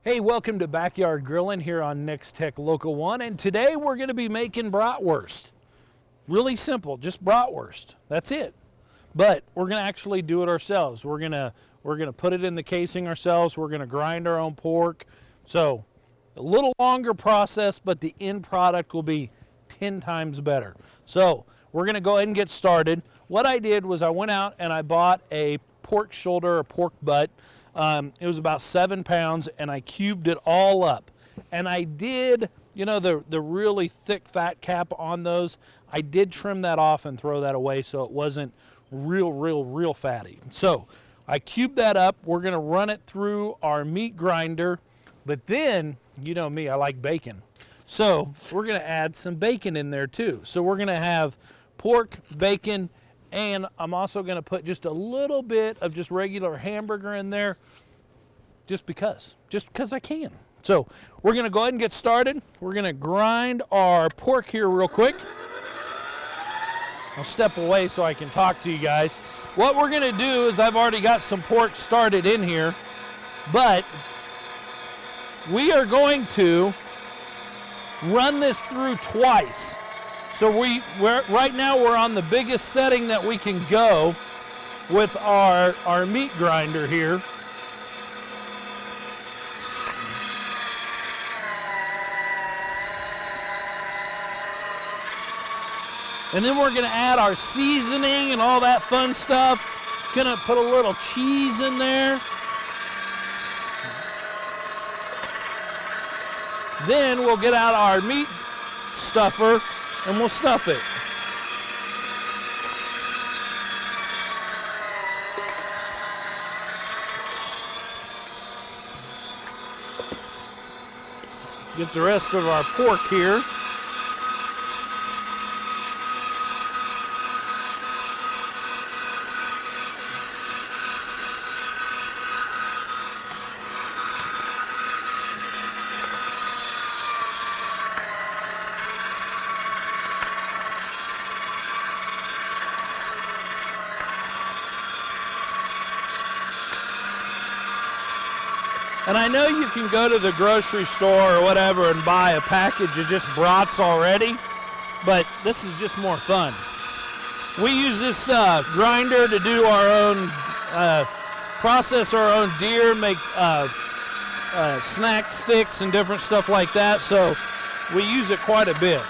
Hey, welcome to Backyard Grilling here on Nex-Tech Local 1, and today we're going to be making bratwurst. Really simple, just bratwurst. That's it. But we're going to actually do it ourselves. We're going to put it in the casing ourselves. We're going to grind our own pork. So, a little longer process, but the end product will be 10 times better. So, we're going to go ahead and get started. What I did was I went out and I bought a pork shoulder or pork butt. It was about 7 pounds, and I cubed it all up. And I did, you know, the really thick fat cap on those, I did trim that off and throw that away so it wasn't real fatty. So I cubed that up. We're going to run it through our meat grinder. But then, you know me, I like bacon. So we're going to add some bacon in there too. So we're going to have pork, bacon, and I'm also going to put just a little bit of just regular hamburger in there just because I can. So we're going to go ahead and get started. We're going to grind our pork here real quick. I'll step away so I can talk to you guys. What we're going to do is I've already got some pork started in here, but we are going to run this through twice. So right now we're on the biggest setting that we can go with our meat grinder here. And then we're gonna add our seasoning and all that fun stuff. Gonna put a little cheese in there. Then we'll get out our meat stuffer and we'll stuff it. Get the rest of our pork here. And I know you can go to the grocery store or whatever and buy a package of just brats already, but this is just more fun. We use this grinder to do our own, process our own deer, make snack sticks and different stuff like that, so we use it quite a bit.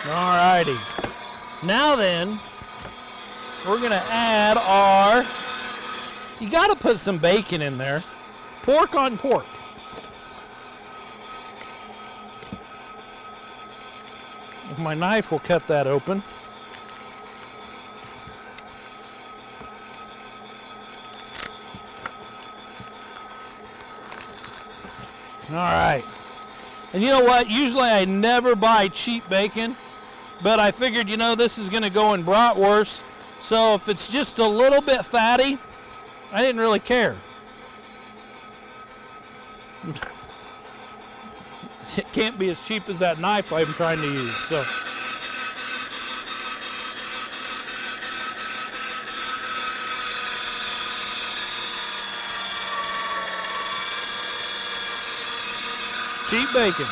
Alrighty, now then, we're gonna add you gotta put some bacon in there, pork on pork. My knife will cut that open. Alright, and you know what, usually I never buy cheap bacon. But I figured, you know, this is going to go in bratwurst, so if it's just a little bit fatty, I didn't really care. It can't be as cheap as that knife I'm trying to use, so. Cheap bacon.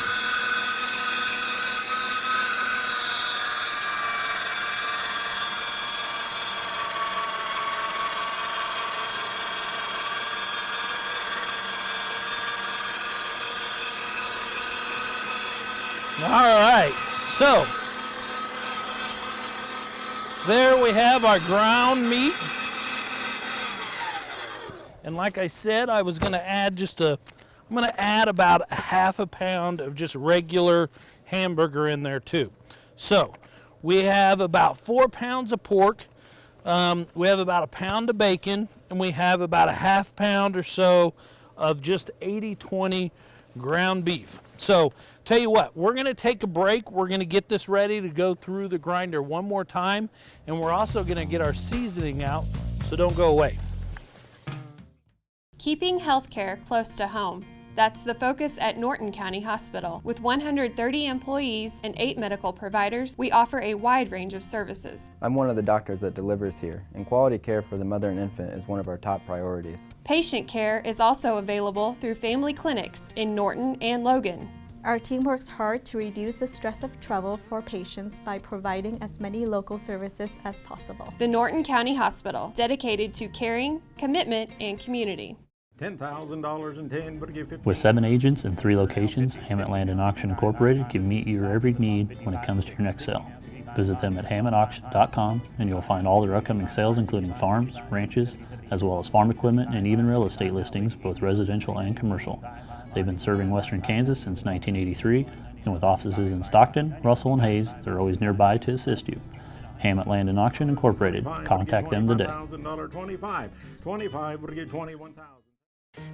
All right, so there we have our ground meat. And like I said, I was gonna add I'm gonna add about a half a pound of just regular hamburger in there too. So we have about 4 pounds of pork, we have about a pound of bacon, and we have about a half pound or so of just 80-20 ground beef. So tell you what, we're going to take a break. We're going to get this ready to go through the grinder one more time, and we're also going to get our seasoning out, so don't go away. Keeping healthcare close to home. That's the focus at Norton County Hospital. With 130 employees and 8 medical providers, we offer a wide range of services. I'm one of the doctors that delivers here, and quality care for the mother and infant is one of our top priorities. Patient care is also available through family clinics in Norton and Logan. Our team works hard to reduce the stress of travel for patients by providing as many local services as possible. The Norton County Hospital, dedicated to caring, commitment, and community. $10,000 in 10, but give 15. With 7 agents in 3 locations, Hammett Land and Auction Incorporated can meet your every need when it comes to your next sale. Visit them at hammettauction.com and you'll find all their upcoming sales, including farms, ranches, as well as farm equipment and even real estate listings, both residential and commercial. They've been serving western Kansas since 1983, and with offices in Stockton, Russell, and Hayes, they're always nearby to assist you. Hammett Land and Auction Incorporated. Contact them today. $25 would get $21,000.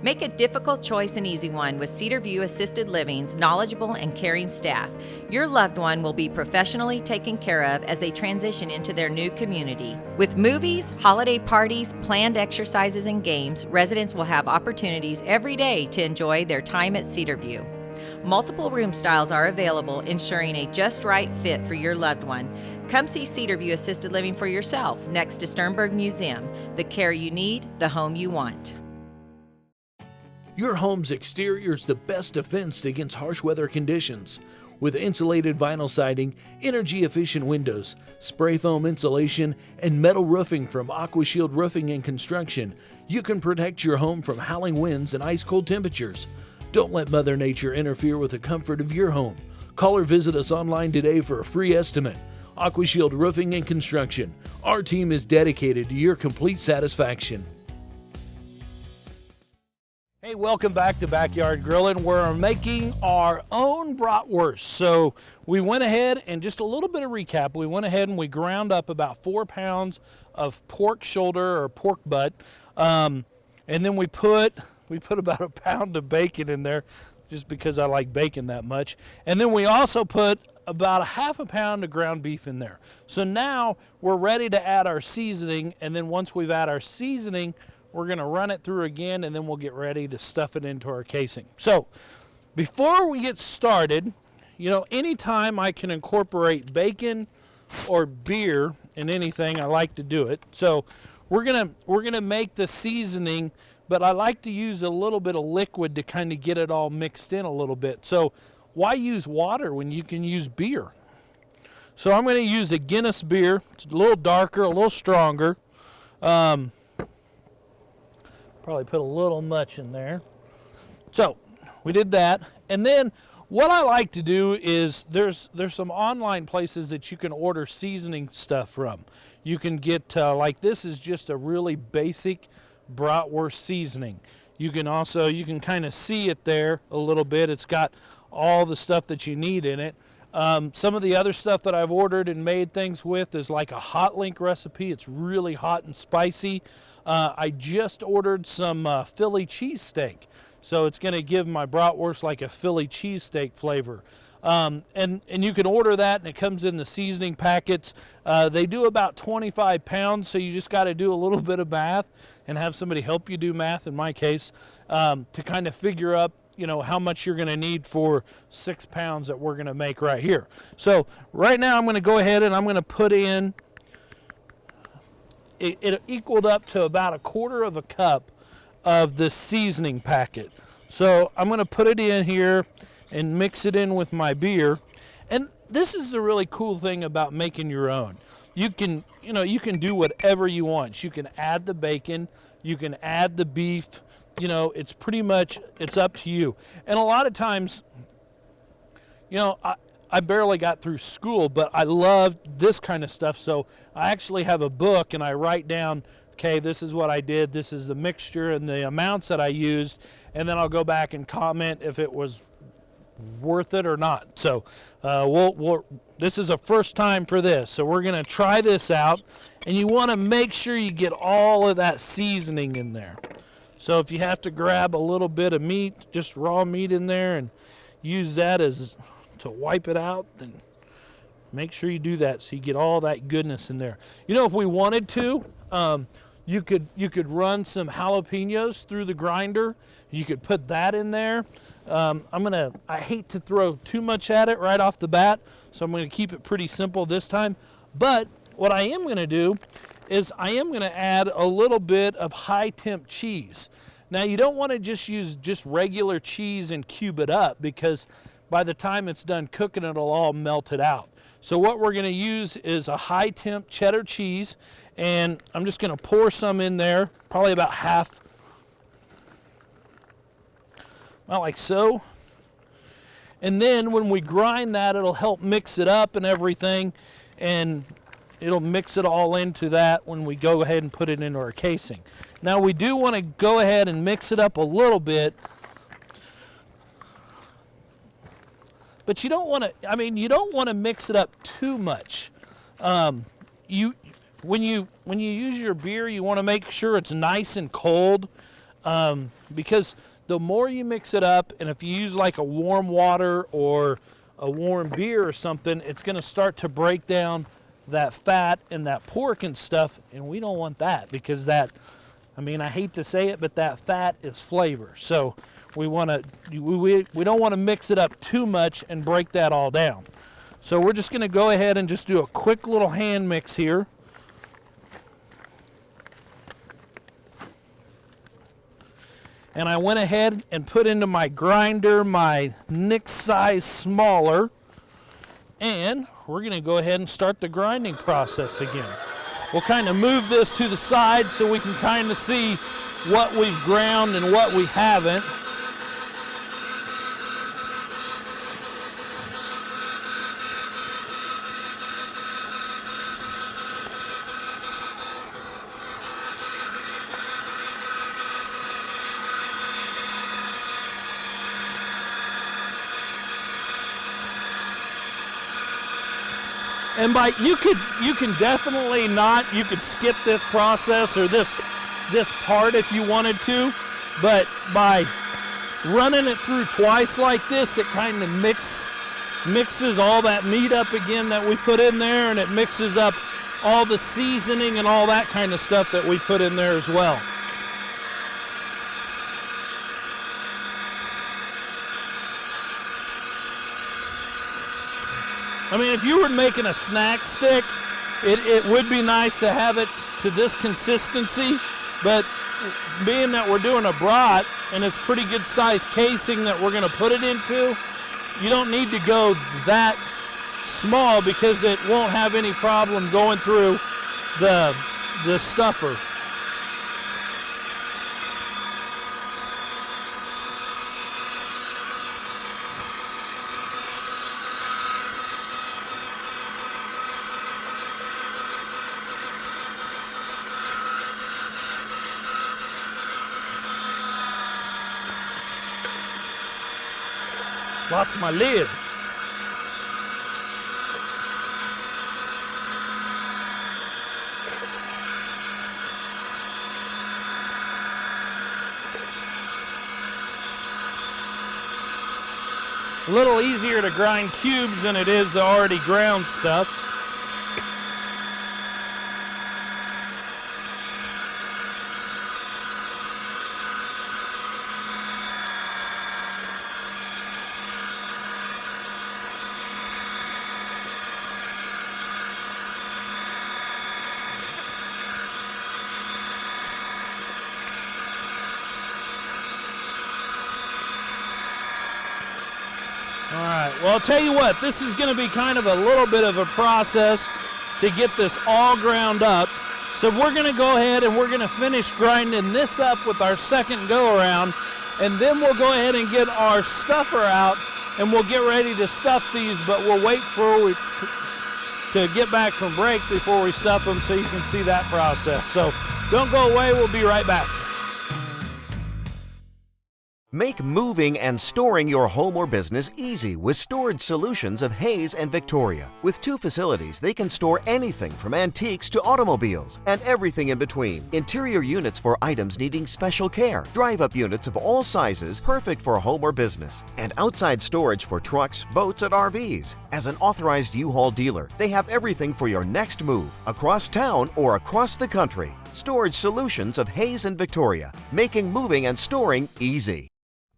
Make a difficult choice an easy one with Cedar View Assisted Living's knowledgeable and caring staff. Your loved one will be professionally taken care of as they transition into their new community. With movies, holiday parties, planned exercises, and games, residents will have opportunities every day to enjoy their time at Cedar View. Multiple room styles are available, ensuring a just right fit for your loved one. Come see Cedar View Assisted Living for yourself next to Sternberg Museum. The care you need, the home you want. Your home's exterior is the best defense against harsh weather conditions. With insulated vinyl siding, energy-efficient windows, spray foam insulation, and metal roofing from AquaShield Roofing and Construction, you can protect your home from howling winds and ice-cold temperatures. Don't let Mother Nature interfere with the comfort of your home. Call or visit us online today for a free estimate. AquaShield Roofing and Construction. Our team is dedicated to your complete satisfaction. Hey, welcome back to Backyard Grilling, where we're making our own bratwurst. So we went ahead, and just a little bit of recap, we went ahead and we ground up about 4 pounds of pork shoulder or pork butt, and then we put about a pound of bacon in there, just because I like bacon that much. And then we also put about a half a pound of ground beef in there. So now we're ready to add our seasoning, and then once we've added our seasoning, we're going to run it through again, and then we'll get ready to stuff it into our casing. So before we get started, you know, anytime I can incorporate bacon or beer in anything, I like to do it. So we're gonna make the seasoning, but I like to use a little bit of liquid to kind of get it all mixed in a little bit. So why use water when you can use beer? So I'm going to use a Guinness beer. It's a little darker, a little stronger. Probably put a little much in there. So we did that, and then what I like to do is there's some online places that you can order seasoning stuff from. You can get like, this is just a really basic bratwurst seasoning. You can kind of see it there a little bit. It's got all the stuff that you need in it. Some of the other stuff that I've ordered and made things with is like a hot link recipe. It's really hot and spicy. I just ordered some Philly cheesesteak, so it's going to give my bratwurst like a Philly cheesesteak flavor. And you can order that, and it comes in the seasoning packets. They do about 25 pounds, so you just got to do a little bit of math and have somebody help you do math, in my case, to kind of figure up, you know, how much you're going to need for 6 pounds that we're going to make right here. So right now I'm going to go ahead and I'm going to put in, it equaled up to about 1/4 cup of the seasoning packet. So I'm going to put it in here and mix it in with my beer. And this is the really cool thing about making your own. You can do whatever you want. You can add the bacon, you can add the beef, you know, it's up to you. And a lot of times, you know, I barely got through school, but I loved this kind of stuff. So I actually have a book, and I write down, okay, this is what I did, this is the mixture and the amounts that I used, and then I'll go back and comment if it was worth it or not. So this is a first time for this, so we're going to try this out, and you want to make sure you get all of that seasoning in there. So if you have to grab a little bit of meat, just raw meat in there, and use that as to wipe it out, then make sure you do that so you get all that goodness in there. You know, if we wanted to, you could run some jalapenos through the grinder. You could put that in there. I hate to throw too much at it right off the bat, so I'm gonna keep it pretty simple this time. But what I am gonna do is I am gonna add a little bit of high temp cheese. Now you don't wanna just use just regular cheese and cube it up, because by the time it's done cooking, it'll all melt it out. So what we're gonna use is a high temp cheddar cheese, and I'm just gonna pour some in there, probably about half, about like so. And then when we grind that, it'll help mix it up and everything, and it'll mix it all into that when we go ahead and put it into our casing. Now we do want to go ahead and mix it up a little bit, but you don't want to, you don't want to mix it up too much. When you use your beer, you want to make sure it's nice and cold, because the more you mix it up, and if you use like a warm water or a warm beer or something, it's going to start to break down that fat and that pork and stuff, and we don't want that, because that, I hate to say it, but that fat is flavor. So we don't want to mix it up too much and break that all down. So we're just going to go ahead and just do a quick little hand mix here. And I went ahead and put into my grinder my Nix size smaller, and we're going to go ahead and start the grinding process again. We'll kind of move this to the side so we can kind of see what we've ground and what we haven't. And you can definitely you could skip this process or this part if you wanted to, but by running it through twice like this, it kind of mixes all that meat up again that we put in there, and it mixes up all the seasoning and all that kind of stuff that we put in there as well. If you were making a snack stick, it would be nice to have it to this consistency, but being that we're doing a brat and it's pretty good size casing that we're going to put it into, you don't need to go that small, because it won't have any problem going through the stuffer. Lost my lid. A little easier to grind cubes than it is the already ground stuff. All right, well, I'll tell you what, this is going to be kind of a little bit of a process to get this all ground up. So we're going to go ahead and we're going to finish grinding this up with our second go around, and then we'll go ahead and get our stuffer out, and we'll get ready to stuff these, but we'll wait to get back from break before we stuff them so you can see that process. So don't go away, we'll be right back. Make moving and storing your home or business easy with storage solutions of Hayes and Victoria. With 2 facilities, they can store anything from antiques to automobiles and everything in between. Interior units for items needing special care. Drive-up units of all sizes, perfect for home or business. And outside storage for trucks, boats, and RVs. As an authorized U-Haul dealer, they have everything for your next move, across town or across the country. Storage solutions of Hayes and Victoria, making moving and storing easy.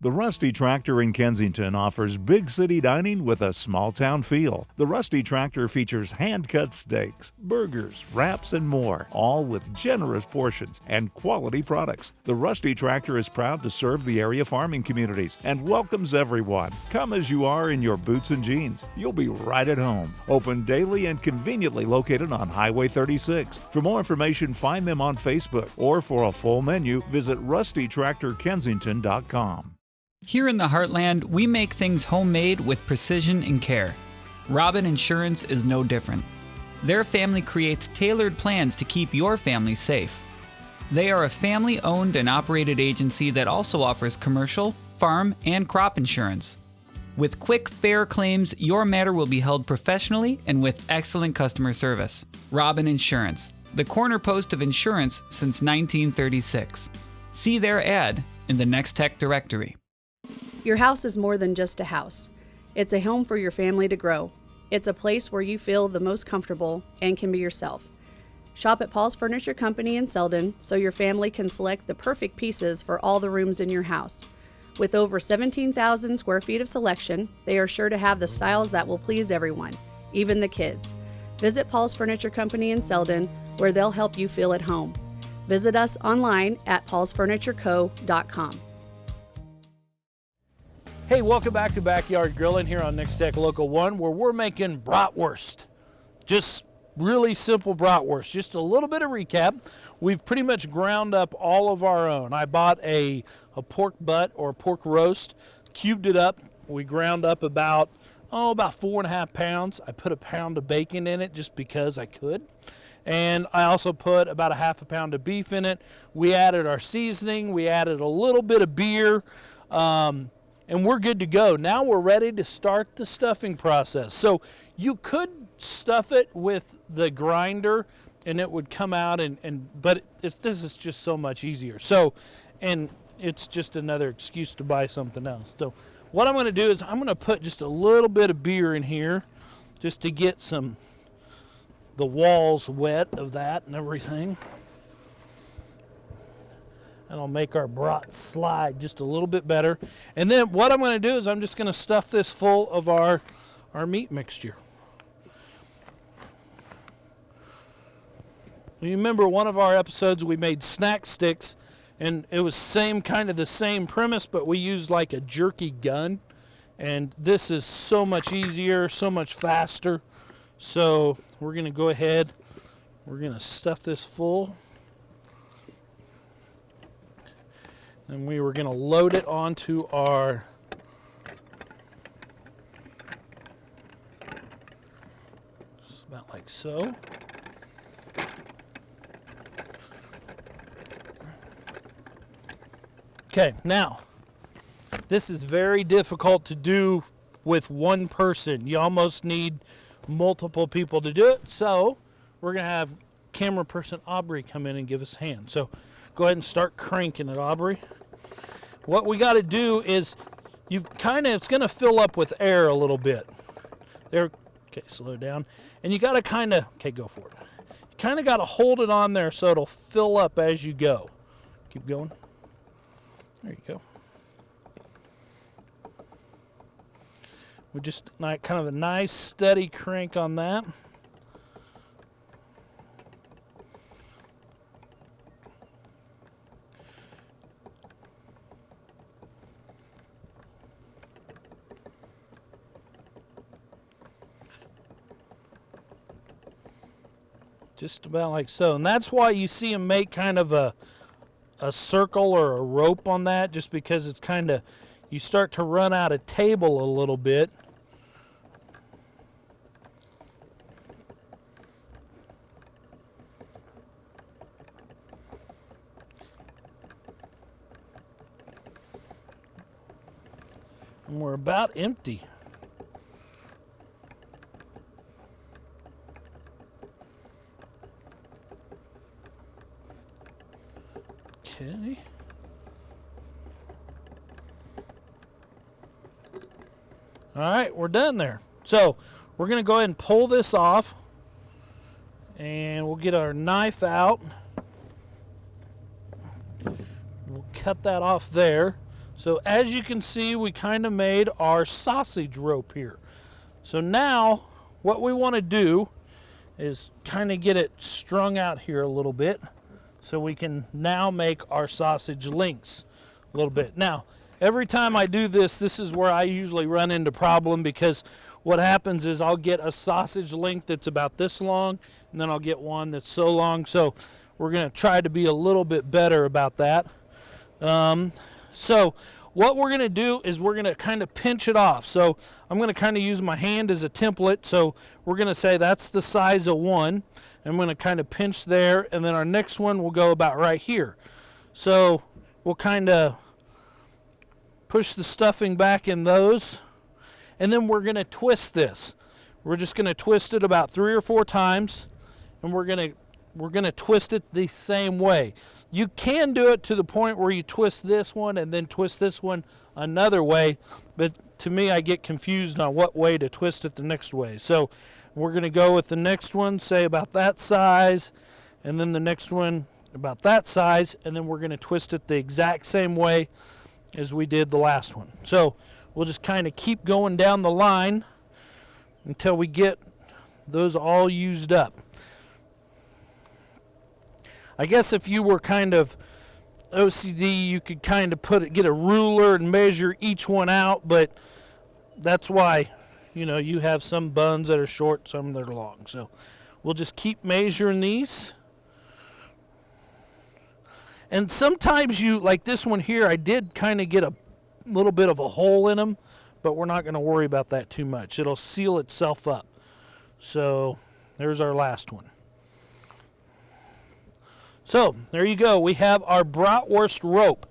The Rusty Tractor in Kensington offers big city dining with a small town feel. The Rusty Tractor features hand-cut steaks, burgers, wraps, and more, all with generous portions and quality products. The Rusty Tractor is proud to serve the area farming communities and welcomes everyone. Come as you are in your boots and jeans. You'll be right at home. Open daily and conveniently located on Highway 36. For more information, find them on Facebook, or for a full menu, visit rustytractorkensington.com. Here in the Heartland, we make things homemade with precision and care. Robin Insurance is no different. Their family creates tailored plans to keep your family safe. They are a family-owned and operated agency that also offers commercial, farm, and crop insurance. With quick, fair claims, your matter will be held professionally and with excellent customer service. Robin Insurance, the corner post of insurance since 1936. See their ad in the Nex-Tech directory. Your house is more than just a house. It's a home for your family to grow. It's a place where you feel the most comfortable and can be yourself. Shop at Paul's Furniture Company in Selden so your family can select the perfect pieces for all the rooms in your house. With over 17,000 square feet of selection, they are sure to have the styles that will please everyone, even the kids. Visit Paul's Furniture Company in Selden, where they'll help you feel at home. Visit us online at paulsfurnitureco.com. Hey, welcome back to Backyard Grilling here on Nex-Tech Local 1, where we're making bratwurst. Just really simple bratwurst. Just a little bit of recap. We've pretty much ground up all of our own. I bought a pork butt or pork roast, cubed it up. We ground up about 4.5 pounds. I put a pound of bacon in it just because I could. And I also put about a half a pound of beef in it. We added our seasoning. We added a little bit of beer. And we're good to go. Now we're ready to start the stuffing process. So you could stuff it with the grinder and it would come out, but this is just so much easier. So, and it's just another excuse to buy something else. So what I'm going to do is I'm going to put just a little bit of beer in here just to get the walls wet of that and everything. And I'll make our brat slide just a little bit better. And then what I'm going to do is I'm just going to stuff this full of our meat mixture. You remember one of our episodes we made snack sticks, and it was the same premise, but we used like a jerky gun. And this is so much easier, so much faster. So we're going to go ahead, we're going to stuff this full. And we were going to load it onto our about like so. Okay, now this is very difficult to do with one person. You almost need multiple people to do it. So we're going to have camera person Aubrey come in and give us a hand. So go ahead and start cranking it, Aubrey. What we got to do is it's going to fill up with air a little bit. There, okay, slow down. And you got to okay, go for it. You kind of got to hold it on there so it'll fill up as you go. Keep going. There you go. We just kind of a nice steady crank on that. Just about like so. And that's why you see them make kind of a circle or a rope on that, just because it's kind of, you start to run out of table a little bit. And we're about empty. Okay. All right, we're done there. So we're going to go ahead and pull this off, and we'll get our knife out. We'll cut that off there. So as you can see, we kind of made our sausage rope here. So now what we want to do is kind of get it strung out here a little bit so we can now make our sausage links a little bit. Now, every time I do this, this is where I usually run into problem, because what happens is I'll get a sausage link that's about this long, and then I'll get one that's so long. So we're going to try to be a little bit better about that. So what we're going to do is we're going to kind of pinch it off. So I'm going to kind of use my hand as a template. So we're going to say that's the size of one. I'm going to kind of pinch there, and then our next one will go about right here. So we'll kind of push the stuffing back in those, and then we're going to twist this. We're just going to twist it about 3 or 4 times, and we're going to twist it the same way. You can do it to the point where you twist this one and then twist this one another way, but to me I get confused on what way to twist it the next way. So we're going to go with the next one, say about that size, and then the next one about that size, and then we're going to twist it the exact same way as we did the last one. So we'll just kind of keep going down the line until we get those all used up. I guess if you were kind of OCD, you could kind of get a ruler and measure each one out, but that's why, you know, you have some buns that are short, some that are long. So we'll just keep measuring these. And sometimes you, like this one here, I did kind of get a little bit of a hole in them, but we're not going to worry about that too much. It'll seal itself up. So there's our last one. So there you go. We have our bratwurst rope.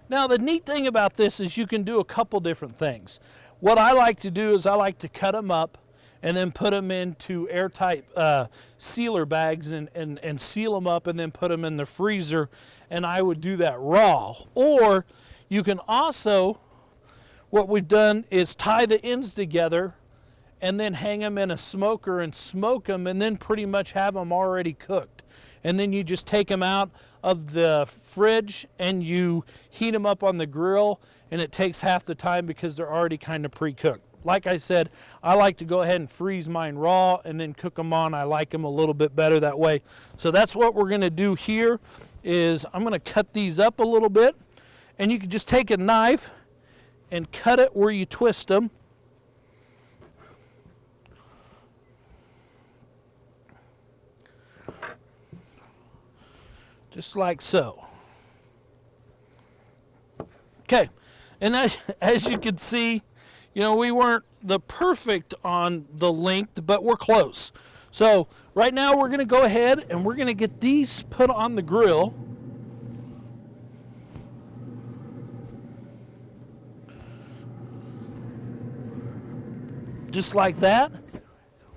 Now the neat thing about this is you can do a couple different things. What I like to do is I like to cut them up and then put them into airtight sealer bags and seal them up and then put them in the freezer, and I would do that raw. Or you can also, what we've done is tie the ends together and then hang them in a smoker and smoke them, and then pretty much have them already cooked. And then you just take them out of the fridge and you heat them up on the grill, and it takes half the time because they're already kind of pre-cooked. Like I said, I like to go ahead and freeze mine raw and then cook them on. I like them a little bit better that way. So that's what we're going to do here. Is I'm going to cut these up a little bit, and you can just take a knife and cut it where you twist them. Just like so. Okay, and as you can see, you know, we weren't the perfect on the length, but we're close. So right now we're going to go ahead and we're going to get these put on the grill. Just like that.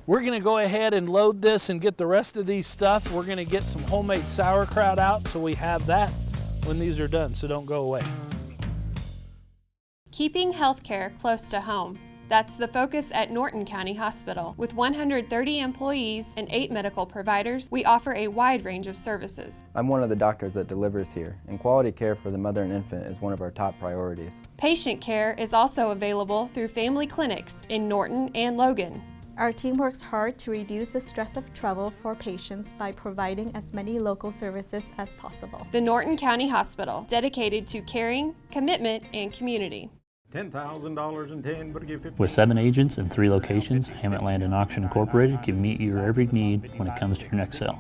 We're going to go ahead and load this and get the rest of these stuff. We're going to get some homemade sauerkraut out so we have that when these are done, so don't go away. Keeping healthcare close to home. That's the focus at Norton County Hospital. With 130 employees and 8 medical providers, we offer a wide range of services. I'm one of the doctors that delivers here, and quality care for the mother and infant is one of our top priorities. Patient care is also available through family clinics in Norton and Logan. Our team works hard to reduce the stress of travel for patients by providing as many local services as possible. The Norton County Hospital, dedicated to caring, commitment, and community. $10,000 in 10, but give 50. With 7 agents and 3 locations, Hammett Land and Auction Incorporated can meet your every need when it comes to your next sale.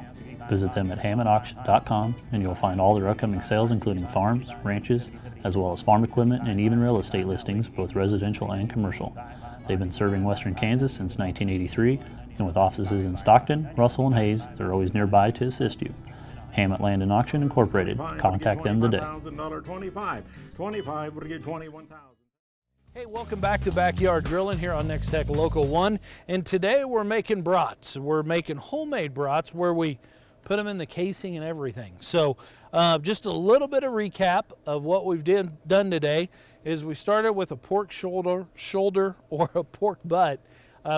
Visit them at hammettauction.com and you'll find all their upcoming sales, including farms, ranches, as well as farm equipment and even real estate listings, both residential and commercial. They've been serving Western Kansas since 1983, and with offices in Stockton, Russell, and Hayes, they're always nearby to assist you. Hammett Land and Auction Incorporated. Contact them today. $25,000, 25 would get 21,000. Hey, welcome back to Backyard Grilling here on Nex-Tech Local 1. And today we're making brats. We're making homemade brats where we put them in the casing and everything. So just a little bit of recap of what we've done today is we started with a pork shoulder or a pork butt.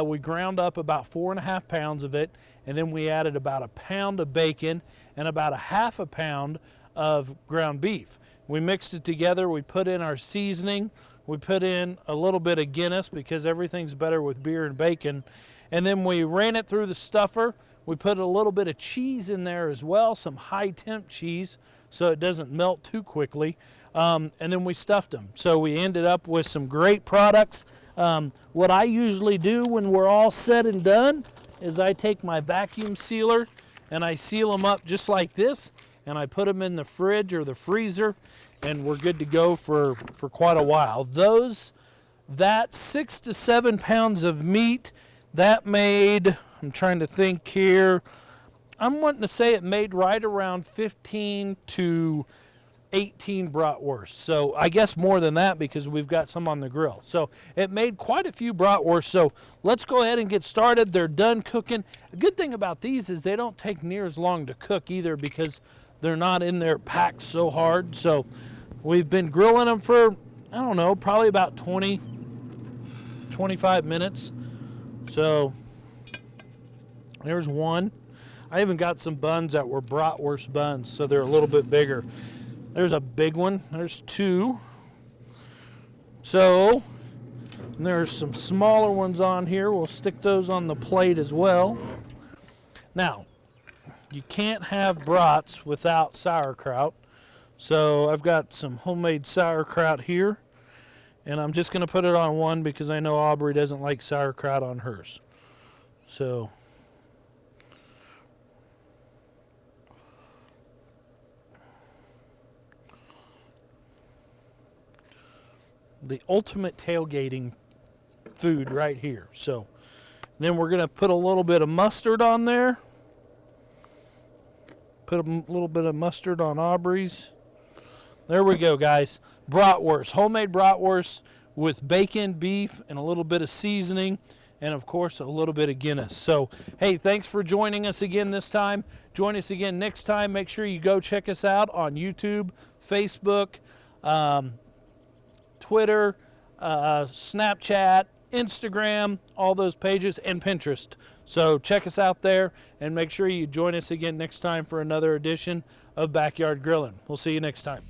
We ground up about 4.5 pounds of it, and then we added about a pound of bacon and about a half a pound of ground beef. We mixed it together. We put in our seasoning. We put in a little bit of Guinness because everything's better with beer and bacon. And then we ran it through the stuffer. We put a little bit of cheese in there as well, some high temp cheese so it doesn't melt too quickly. And then we stuffed them. So we ended up with some great products. What I usually do when we're all said and done is I take my vacuum sealer and I seal them up just like this, and I put them in the fridge or the freezer, and we're good to go for quite a while. That 6 to 7 pounds of meat, that made, I'm trying to think here, I'm wanting to say it made right around 15 to 18 bratwursts. So I guess more than that because we've got some on the grill. So it made quite a few bratwursts. So let's go ahead and get started. They're done cooking. The good thing about these is they don't take near as long to cook either because they're not in there packed so hard. So we've been grilling them for, I don't know, probably about 20, 25 minutes. So there's one. I even got some buns that were bratwurst buns, so they're a little bit bigger. There's a big one. There's two. So there's some smaller ones on here. We'll stick those on the plate as well. Now, you can't have brats without sauerkraut. So I've got some homemade sauerkraut here, and I'm just going to put it on one because I know Aubrey doesn't like sauerkraut on hers. So the ultimate tailgating food right here. So then we're going to put a little bit of mustard on there. Put a little bit of mustard on Aubrey's. There we go, guys. Bratwurst, homemade bratwurst with bacon, beef, and a little bit of seasoning, and of course a little bit of Guinness. So hey, thanks for joining us again this time. Join us again next time. Make sure you go check us out on YouTube, Facebook, Twitter, Snapchat, Instagram, all those pages, and Pinterest. So check us out there, and make sure you join us again next time for another edition of Backyard Grilling. We'll see you next time.